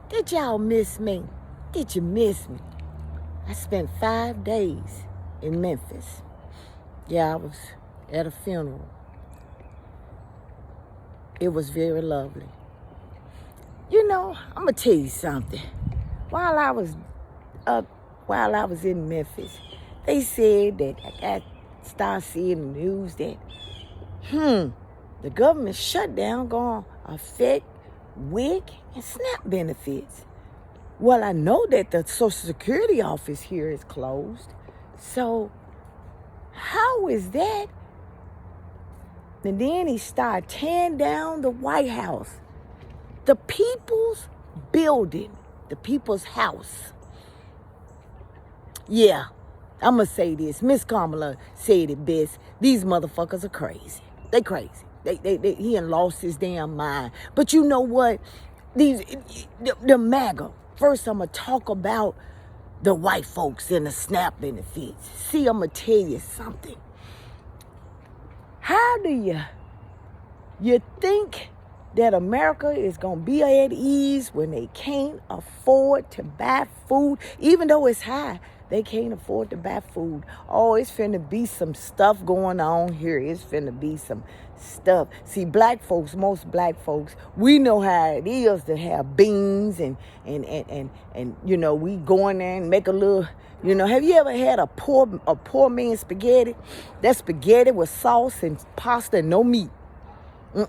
Did y'all miss me? Did you miss me? I spent 5 days in Memphis. Yeah, I was at a funeral. It was very lovely. You know, I'm going to tell you something. While I was in Memphis, they said that I started seeing the news that, the government shutdown going to affect WIC and SNAP benefits. Well, I know that the Social Security office here is closed. So, how is that? And then he started tearing down the White House. The people's building. The people's house. Yeah, I'm going to say this. Miss Kamala said it best. These motherfuckers are crazy. They crazy. He done lost his damn mind. But you know what? The MAGA. First, I'm going to talk about the white folks and the SNAP benefits. See, I'm going to tell you something. How do you think that America is going to be at ease when they can't afford to buy food? Even though it's high, they can't afford to buy food. Oh, it's finna be some stuff going on here. It's finna be some stuff. See, black folks, most black folks, we know how it is to have beans and you know, we go in there and make a little, you know, have you ever had a poor man's spaghetti? That spaghetti with sauce and pasta and no meat.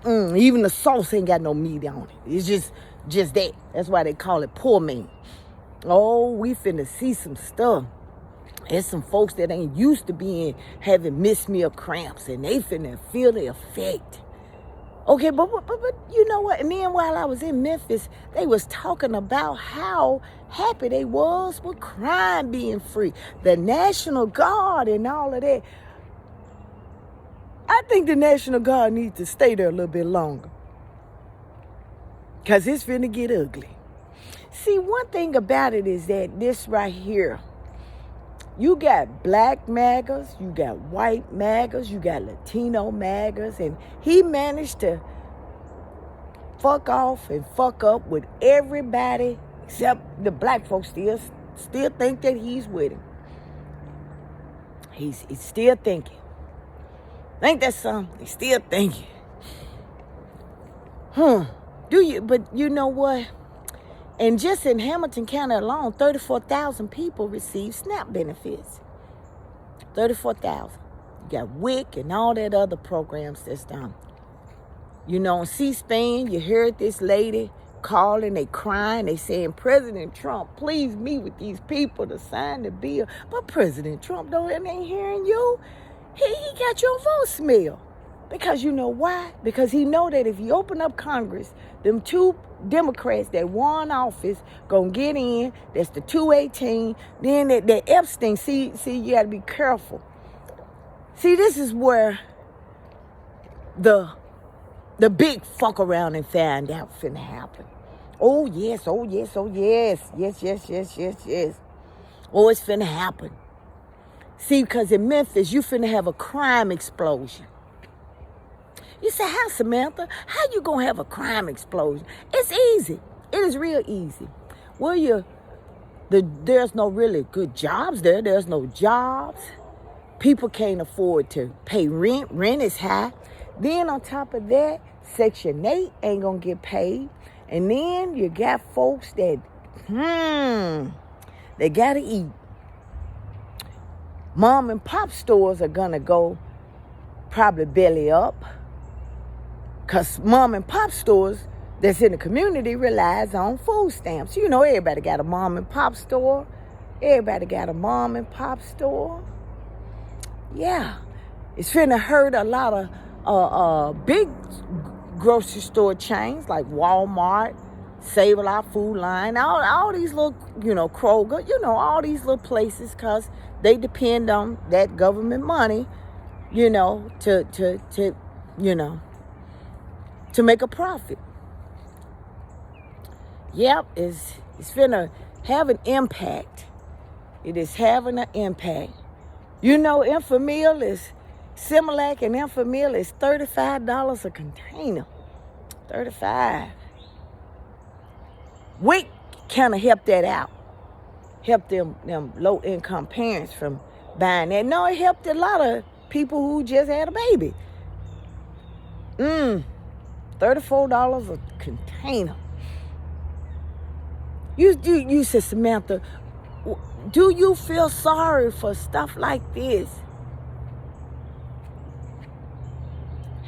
Even the sauce ain't got no meat on it. It's just that. That's why they call it poor man. Oh, we finna see some stuff. There's some folks that ain't used to having missed meal cramps, and they finna feel the effect. Okay, but you know what? And then while I was in Memphis, they was talking about how happy they was with crime being free, the National Guard and all of that. I think the National Guard needs to stay there a little bit longer, because it's finna get ugly. See, one thing about it is that this right here, you got black MAGAs, you got white MAGAs, you got Latino MAGAs, and he managed to fuck off and fuck up with everybody except the black folks still think that he's with him. He's still thinking. Ain't that something? He's still thinking. But you know what? And just in Hamilton County alone, 34,000 people receive SNAP benefits. 34,000. You got WIC and all that other programs that's done. You know, on C-SPAN, you heard this lady calling, they crying, they saying, President Trump, please meet with these people to sign the bill. But President Trump ain't hearing you. He got your voicemail. Because you know why? Because he know that if he open up Congress, them two Democrats that won office gonna get in. That's the 218. Then that Epstein. See, you gotta be careful. See, this is where the big fuck around and find out finna happen. Oh yes. Yes. Oh, it's finna happen. See, because in Memphis, you finna have a crime explosion. You say, how, Samantha? How you gonna have a crime explosion? It's easy. It is real easy. Well, there's no really good jobs there. There's no jobs. People can't afford to pay rent. Rent is high. Then on top of that, Section 8 ain't gonna get paid. And then you got folks that, they gotta eat. Mom and pop stores are gonna go probably belly up. Because mom and pop stores that's in the community relies on food stamps. You know, everybody got a mom and pop store. Everybody got a mom and pop store. Yeah. It's finna hurt a lot of big grocery store chains like Walmart, Save-A-Lot, Food Line, all these little, you know, Kroger, you know, all these little places, because they depend on that government money, you know, to make a profit. Yep, it's finna have an impact. It is having an impact. You know, Enfamil is, Similac and Enfamil is $35 a container. $35. WIC kind of help that out. Help them low-income parents from buying that. No, it helped a lot of people who just had a baby. $34 a container. You said, Samantha, do you feel sorry for stuff like this?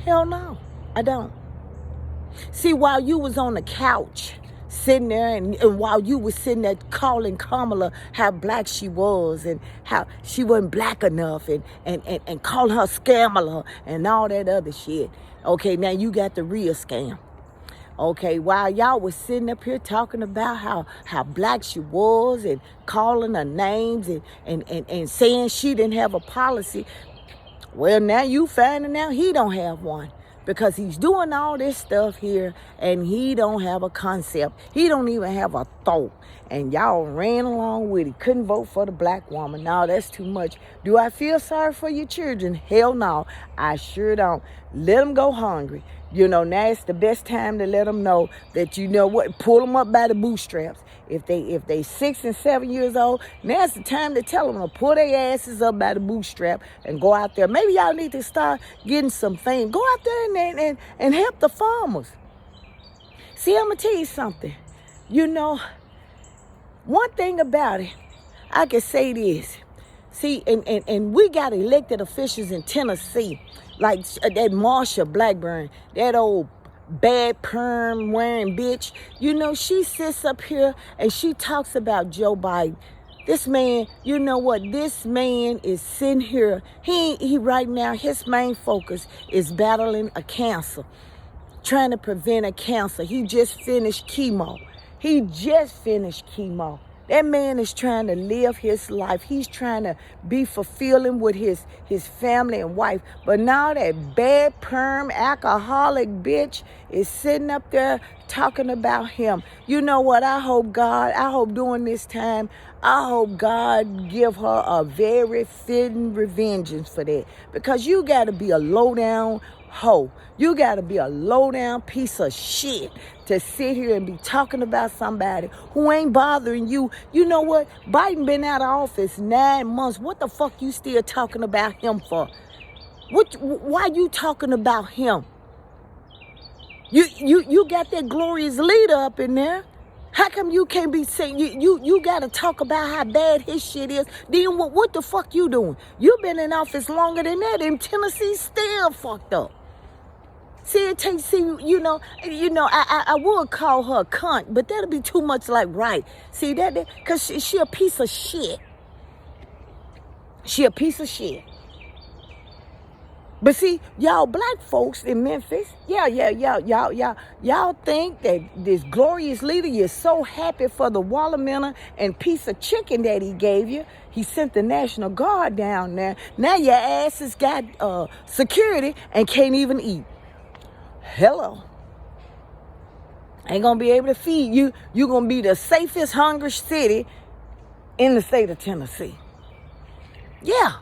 Hell no, I don't. See, while you was on the couch sitting there and while you was sitting there calling Kamala how black she was and how she wasn't black enough and calling her scammer and all that other shit. Okay, now you got the real scam. Okay, while y'all was sitting up here talking about how black she was and calling her names and saying she didn't have a policy, well, now you finding out he don't have one. Because he's doing all this stuff here and he don't have a concept. He don't even have a thought. And y'all ran along with it. Couldn't vote for the black woman. No, that's too much. Do I feel sorry for your children? Hell no. I sure don't. Let them go hungry. You know, now it's the best time to let them know that, you know what, pull them up by the bootstraps. If they 6 and 7 years old, now's the time to tell them to pull their asses up by the bootstrap and go out there. Maybe y'all need to start getting some fame. Go out there and help the farmers. See, I'm going to tell you something. You know, one thing about it, I can say this. See, and we got elected officials in Tennessee, like that Marsha Blackburn, that old bad perm wearing bitch. You know, she sits up here and she talks about Joe Biden. This man, you know what? This man is sitting here. He right now, his main focus is battling a cancer, trying to prevent a cancer. He just finished chemo. That man is trying to live his life. He's trying to be fulfilling with his family and wife. But now that bad perm alcoholic bitch is sitting up there talking about him. You know what? I hope during this time, I hope God give her a very fitting revenge for that. Because you got to be a low-down hoe. You got to be a low-down piece of shit to sit here and be talking about somebody who ain't bothering you. You know what? Biden been out of office 9 months. What the fuck you still talking about him for? Why you talking about him? You got that glorious leader up in there. How come you can't be saying you got to talk about how bad his shit is? Then what the fuck you doing? You been in office longer than that, and Tennessee still fucked up. See, I would call her a cunt, but that'll be too much like right. See, because she a piece of shit. She a piece of shit. But see, y'all black folks in Memphis, y'all think that this glorious leader, you're so happy for the watermelon and piece of chicken that he gave you. He sent the National Guard down there. Now your ass has got security and can't even eat. Hello. Ain't gonna be able to feed you. You're gonna be the safest, hungry city in the state of Tennessee. Yeah.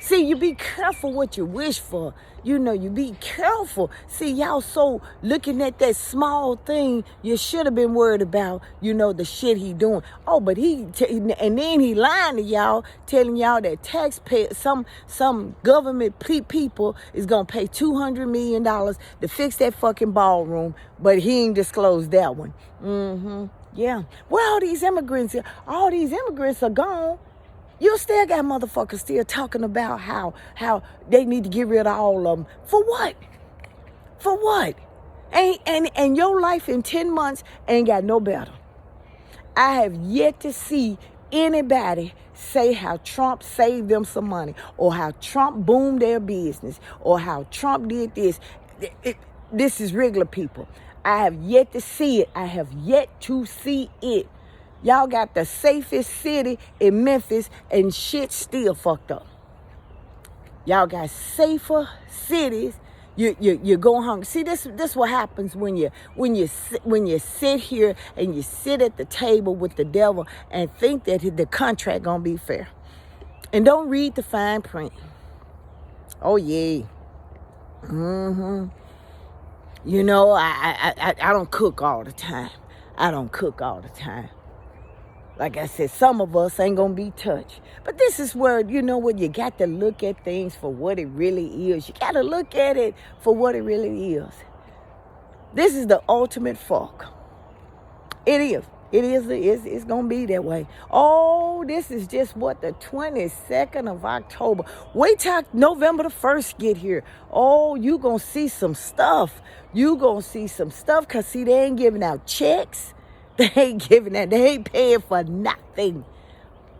See, you be careful what you wish for. You know, you be careful. See, y'all so looking at that small thing, you should have been worried about, you know, the shit he doing. Oh, but and then he lying to y'all, telling y'all that taxpayers, some government people is going to pay $200 million to fix that fucking ballroom, but he ain't disclosed that one. Yeah. Well, all these immigrants are gone. You still got motherfuckers still talking about how they need to get rid of all of them. For what? For what? And your life in 10 months ain't got no better. I have yet to see anybody say how Trump saved them some money or how Trump boomed their business or how Trump did this. This is regular people. I have yet to see it. Y'all got the safest city in Memphis and shit still fucked up. Y'all got safer cities. You're going hungry. See, this what happens when you sit here and you sit at the table with the devil and think that the contract gonna be fair, and don't read the fine print. Oh yeah. You know, I don't cook all the time. I don't cook all the time. Like I said, some of us ain't gonna be touched. But this is where, you know what, you got to look at things for what it really is. You got to look at it for what it really is. This is the ultimate fuck. It is. It's going to be that way. Oh, this is just what, the 22nd of October. Wait till November the 1st get here. Oh, you going to see some stuff. You going to see some stuff because, see, they ain't giving out checks. They ain't giving that. They ain't paying for nothing.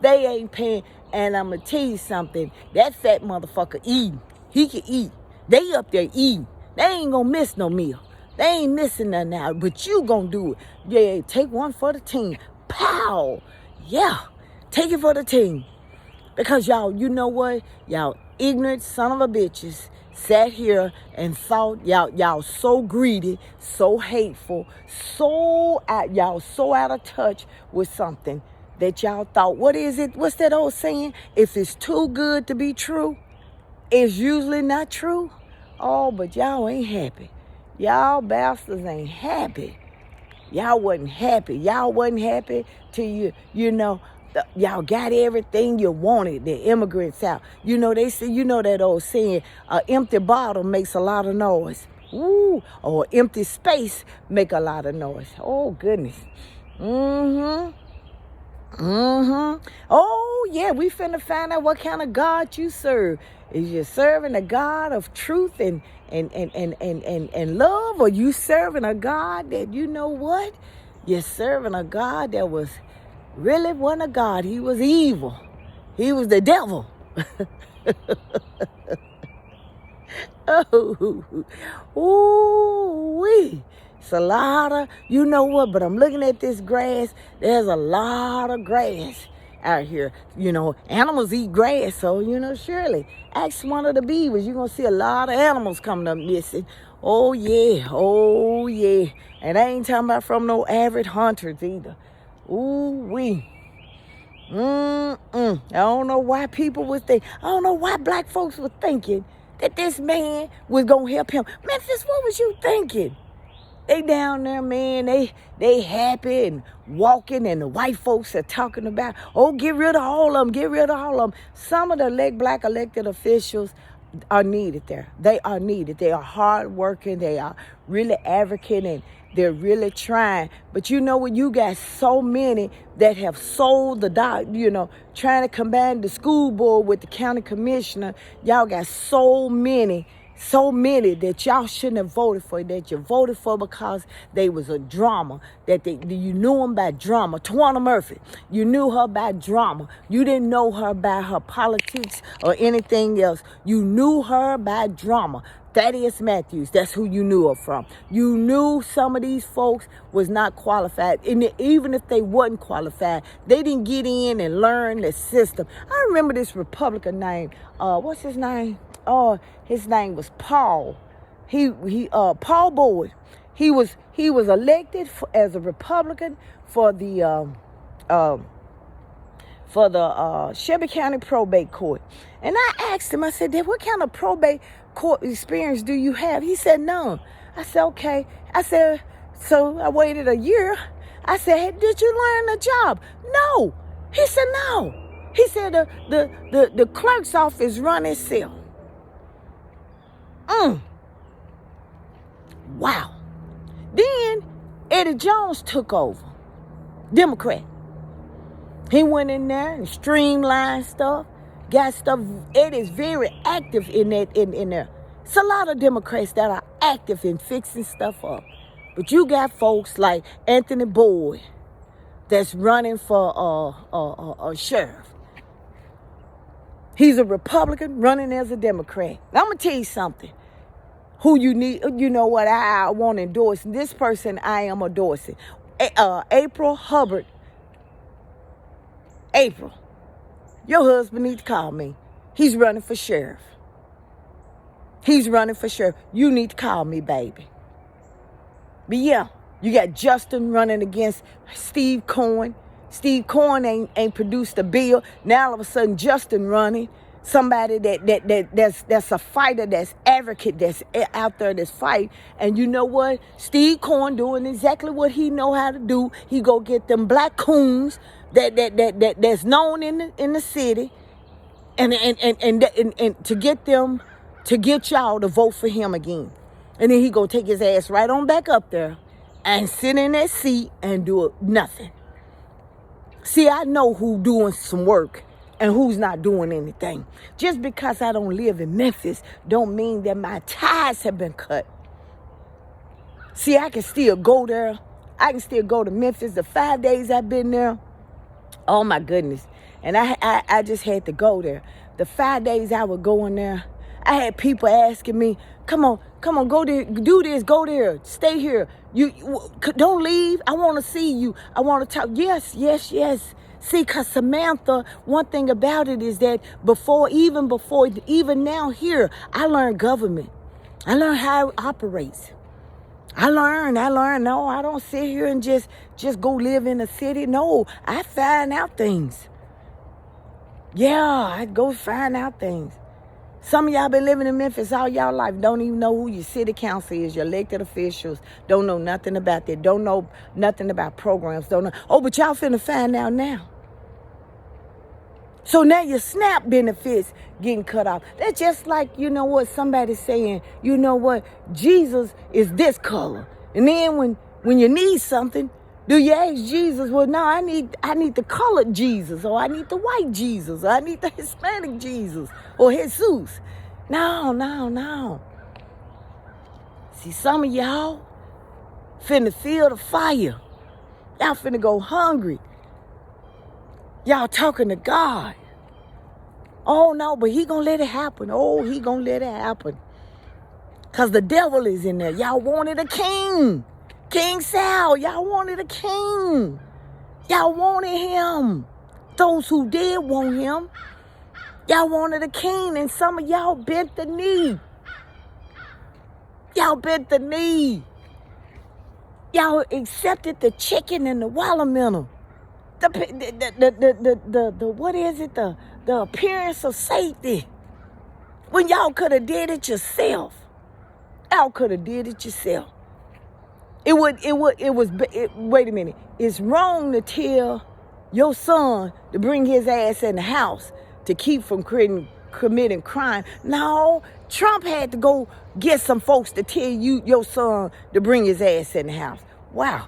They ain't paying. And I'm going to tell you something. That fat motherfucker eating. He can eat. They up there eating. They ain't going to miss no meal. They ain't missing nothing out, but you gonna do it. Yeah, take one for the team. Pow! Yeah, take it for the team. Because y'all, you know what? Y'all ignorant son of a bitches sat here and thought y'all so greedy, so hateful, y'all so out of touch with something that y'all thought, what is it? What's that old saying? If it's too good to be true, it's usually not true. Oh, but y'all ain't happy. Y'all bastards ain't happy. Y'all wasn't happy. Y'all wasn't happy till y'all got everything you wanted. The immigrants out. You know, they say, you know that old saying, an empty bottle makes a lot of noise. Ooh, or empty space make a lot of noise. Oh, goodness. Oh, yeah, we finna find out what kind of God you serve. Is you serving a God of truth and love, or you serving a God that, you know what? You're serving a God that was really wasn't a God. He was evil. He was the devil. Oh, ooh-wee. It's a lot of, you know what, but I'm looking at this grass. There's a lot of grass out here. You know, animals eat grass, so, you know, surely. Ask one of the beavers. You're going to see a lot of animals coming up missing. Oh, yeah. Oh, yeah. And I ain't talking about from no avid hunters either. Ooh-wee. I don't know why people was thinking. I don't know why black folks were thinking that this man was going to help him. Memphis, what was you thinking? They down there, man, they happy and walking, and the white folks are talking about, oh, get rid of all of them, get rid of all of them. Some of the black elected officials are needed there. They are needed. They are hardworking. They are really advocating, they're really trying. But you know what? You got so many that have sold trying to combine the school board with the county commissioner. Y'all got so many that y'all shouldn't have voted for, that you voted for because they was a drama, that you knew them by drama. Tawana Murphy, you knew her by drama. You didn't know her by her politics or anything else. You knew her by drama. Thaddeus Matthews, that's who you knew her from. You knew some of these folks was not qualified. And even if they wasn't qualified, they didn't get in and learn the system. I remember this Republican name. What's his name? His name was Paul. Paul Boyd. He was elected as a Republican for the Shelby County Probate Court. And I asked him, I said, what kind of probate court experience do you have? He said, none. I said, okay. I said, so I waited a year. I said, hey, did you learn the job? No. He said, no. He said, the clerk's office run itself. Wow. Then Eddie Jones took over. Democrat. He went in there and streamlined stuff. Got stuff. Eddie's very active in there. It's a lot of Democrats that are active in fixing stuff up. But you got folks like Anthony Boyd that's running for a sheriff. He's a Republican running as a Democrat. Now, I'm going to tell you something. Who you need, you know what, I want to endorse. This person I am endorsing. April Hubbard. April, your husband needs to call me. He's running for sheriff. He's running for sheriff. You need to call me, baby. But yeah, you got Justin running against Steve Cohen. Steve Cohen ain't produced a bill. Now all of a sudden Justin running. Somebody that's a fighter, that's advocate, that's out there, that's fight. And you know what? Steve Cohen doing exactly what he know how to do. He go get them black coons that's known in the city, and to get them, to get y'all to vote for him again. And then he go take his ass right on back up there and sit in that seat and do nothing. See, I know who doing some work and who's not doing anything. Just because I don't live in Memphis don't mean that my ties have been cut. See, I can still go there. I can still go to Memphis. The 5 days I've been there, oh my goodness. And I just had to go there. The 5 days I was going there, I had people asking me, come on, go there, do this, go there, stay here. You don't leave. I want to see you. I want to talk. Yes. See, because Samantha, one thing about it is that even now here, I learned government. I learned how it operates. I learned. No, I don't sit here and just go live in a city. No, I find out things. Yeah, I go find out things. Some of y'all been living in Memphis all y'all life, don't even know who your city council is, your elected officials, don't know nothing about that, don't know nothing about programs, don't know. Oh, but y'all finna find out now. So now your SNAP benefits getting cut off. That's just like, you know what, somebody saying, you know what, Jesus is this color. And then when you need something, do you ask Jesus, well, no, I need the colored Jesus, or I need the white Jesus, or I need the Hispanic Jesus, or Jesus. No. See, some of y'all finna feel the fire. Y'all finna go hungry. Y'all talking to God. Oh, no, but he gonna let it happen. Oh, he gonna let it happen. Because the devil is in there. Y'all wanted a king. King Saul, y'all wanted a king. Y'all wanted him. Those who did want him, y'all wanted a king, and some of y'all bent the knee. Y'all bent the knee. Y'all accepted the chicken and the watermelon. The what is it? The appearance of safety. When y'all could have did it yourself. Y'all could have did it yourself. Wait a minute. It's wrong to tell your son to bring his ass in the house to keep from committing crime. No, Trump had to go get some folks to tell your son to bring his ass in the house. Wow.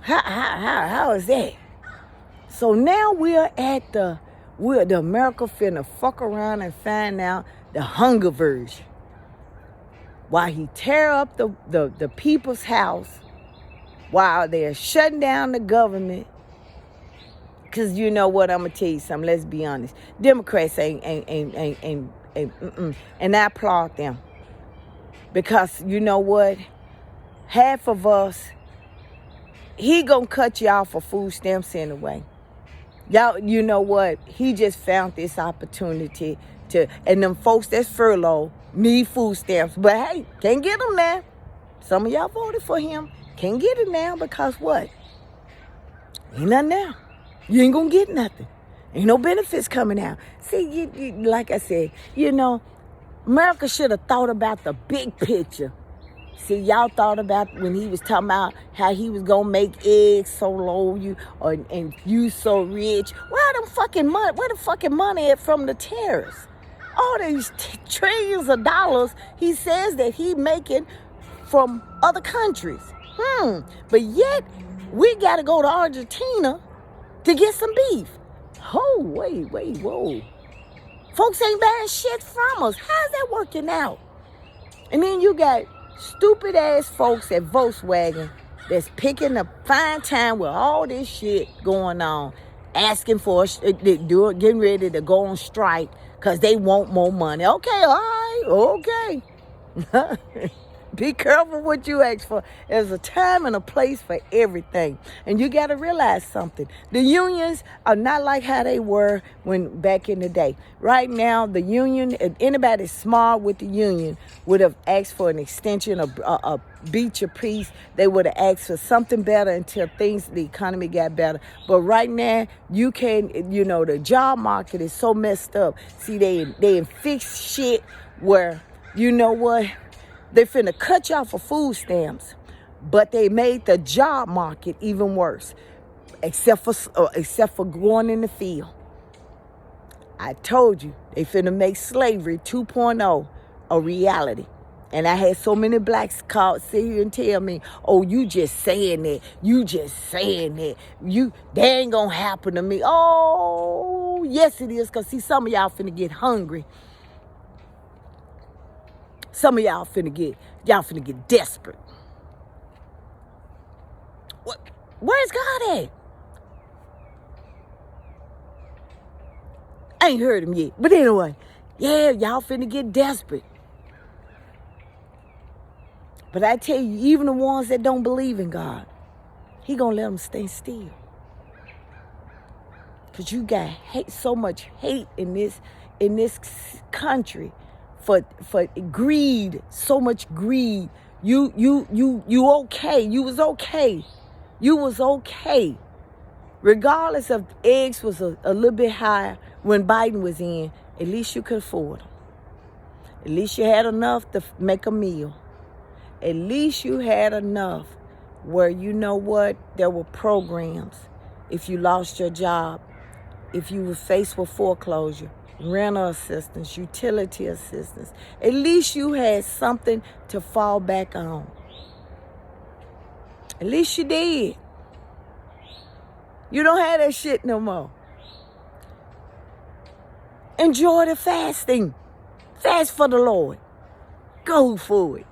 How is that? So now we're the America finna fuck around and find out the hunger version. While he tear up the people's house, while they're shutting down the government. Because you know what, I'm gonna tell you something. Let's be honest. Democrats ain't. And I applaud them, because you know what, half of us, he gonna cut y'all for food stamps anyway. Y'all, you know what, he just found this opportunity and them folks that's furloughed need food stamps. But hey, can't get them now. Some of y'all voted for him. Can't get it now because what? Ain't nothing now. You ain't gonna get nothing. Ain't no benefits coming out. See, you, like I said, you know, America should have thought about the big picture. See, y'all thought about when he was talking about how he was gonna make eggs so low, and you so rich. Where the fucking money at from the terrorists? All these trillions of dollars he says that he making from other countries. But yet we gotta go to Argentina to get some beef. Oh, wait, whoa. Folks ain't buying shit from us. How's that working out? And then you got stupid ass folks at Volkswagen that's picking a fine time with all this shit going on, asking for getting ready to go on strike because they want more money. Okay, all right, okay. Be careful what you ask for. There's a time and a place for everything. And you got to realize something. The unions are not like how they were when back in the day. Right now, the union, if anybody smart with the union would have asked for an extension, a beat your piece. They would have asked for something better until the economy got better. But right now, you can't, the job market is so messed up. See, they fix shit where, you know what? They finna cut y'all for food stamps, but they made the job market even worse, except for going in the field. I told you, they finna make slavery 2.0 a reality. And I had so many blacks sit here and tell me, oh, you just saying that. You just saying that. That ain't gonna happen to me. Oh, yes it is, because see, some of y'all finna get hungry. Some of y'all finna get desperate. Where's God at? I ain't heard him yet. But anyway, yeah, y'all finna get desperate. But I tell you, even the ones that don't believe in God, he gonna let them stay still. Because you got so much hate in this country for greed, so much greed. You okay. You was okay. You was okay. Regardless of eggs was a little bit higher when Biden was in, at least you could afford them. At least you had enough to make a meal. At least you had enough where, you know what, there were programs. If you lost your job, if you were faced with foreclosure, rental assistance, utility assistance, at least you had something to fall back on. At least you did. You don't have that shit no more. Enjoy the fasting. Fast for the Lord. Go for it.